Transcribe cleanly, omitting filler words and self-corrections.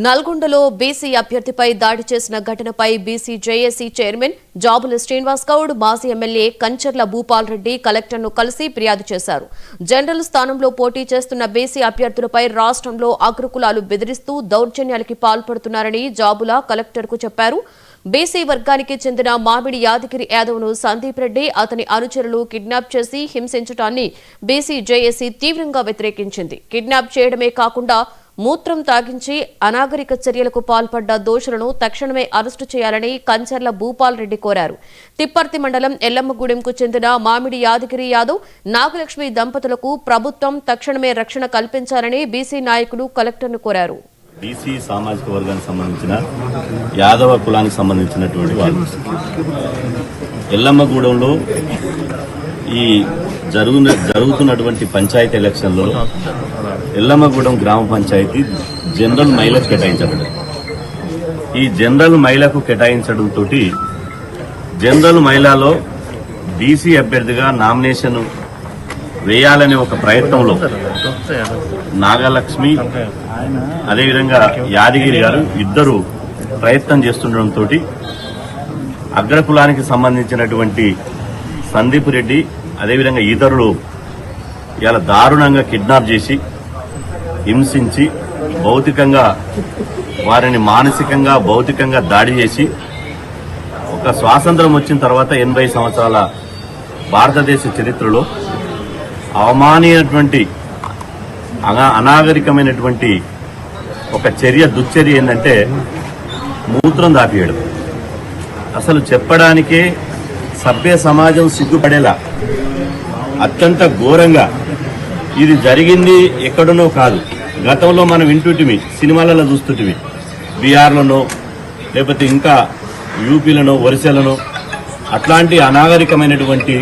నల్గొండలో బీసీ అభ్యర్థిపై దాడి చేసిన ఘటనపై BC JAC chairman Jabula Srinivas Goud, మాజీ ఎమ్మెల్యే కంచర్ల భూపాల్ రెడ్డి కలెక్టర్ను కలిసి ఫిర్యాదు చేశారు. జనరల్ స్థానంలో పోటీ చేస్తున్న బీసీ అభ్యర్థులపై రాష్ట్రంలో అగ్రకులాలు బెదిరిస్తూ దౌర్జన్యాలకి పాల్పడుతున్నారని జాబుల కలెక్టర్కు చెప్పారు. బీసీ వర్గానికి చెందిన మామిడి యాదగిరి యాదవ్ను సందీప్ రెడ్డి, అతని అనుచరులు కిడ్నాప్ చేసి హింసించడాన్ని బీసీ జేఏసీ తీవ్రంగా వ్యతిరేకించింది. కిడ్నాప్ చేయడమే కాకుండా మూత్రం తాగించి అనాగరిక చర్యలకు పాల్పడ్డ దోషులను తక్షణమే అరెస్టు చేయాలని కంచర్ల భూపాల్ రెడ్డి కోరారు. తిప్పర్తి మండలం ఎల్లమ్మగూడెంకు చెందిన మామిడి యాదగిరి యాదవ్, నాగలక్ష్మి దంపతులకు ప్రభుత్వం తక్షణమే రక్షణ కల్పించాలని బీసీ నాయకులు కలెక్టర్ను కోరారు. బీసీ సామాజిక వర్గానికి సంబంధించిన యాదవ కులానికి సంబంధించినటువంటి వాళ్ళు ఎల్లమ్మగూడెంలో ఈ జరుగుతున్నటువంటి పంచాయతీ ఎలక్షన్లో ఎల్లమ్మగూడెం గ్రామ పంచాయతీ జనరల్ మహిళకు కేటాయించబడింది. ఈ జనరల్ మహిళకు కేటాయించడంతో జనరల్ మహిళలో బీసీ అభ్యర్థిగా నామినేషన్ వేయాలనే ఒక ప్రయత్నంలో నాగలక్ష్మి అదేవిధంగా యాదగిరి గారు ఇద్దరు ప్రయత్నం చేస్తుండటంతో అగ్రకులానికి సంబంధించినటువంటి సందీప్ రెడ్డి అదేవిధంగా ఇతరులు ఇలా దారుణంగా కిడ్నాప్ చేసి హింసించి భౌతికంగా వారిని మానసికంగా భౌతికంగా దాడి చేసి ఒక స్వాతంత్రం వచ్చిన తర్వాత 80 సంవత్సరాల భారతదేశ చరిత్రలో అవమానీయమైనటువంటి అనాగరికమైనటువంటి ఒక దుశ్చర్య ఏంటంటే మూత్రం దాపియడం. అసలు చెప్పడానికే సభ్య సమాజం సిగ్గుపడేలా అత్యంత ఘోరంగా ఇది జరిగింది. ఎక్కడనో కాదు, గతంలో మనం వింటుంటిమి, సినిమాలలో చూస్తుంటిమి, బీహార్లోనో లేకపోతే ఇంకా యూపీలోనో ఒరిస్సాలోనో అట్లాంటి అనాగరికమైనటువంటి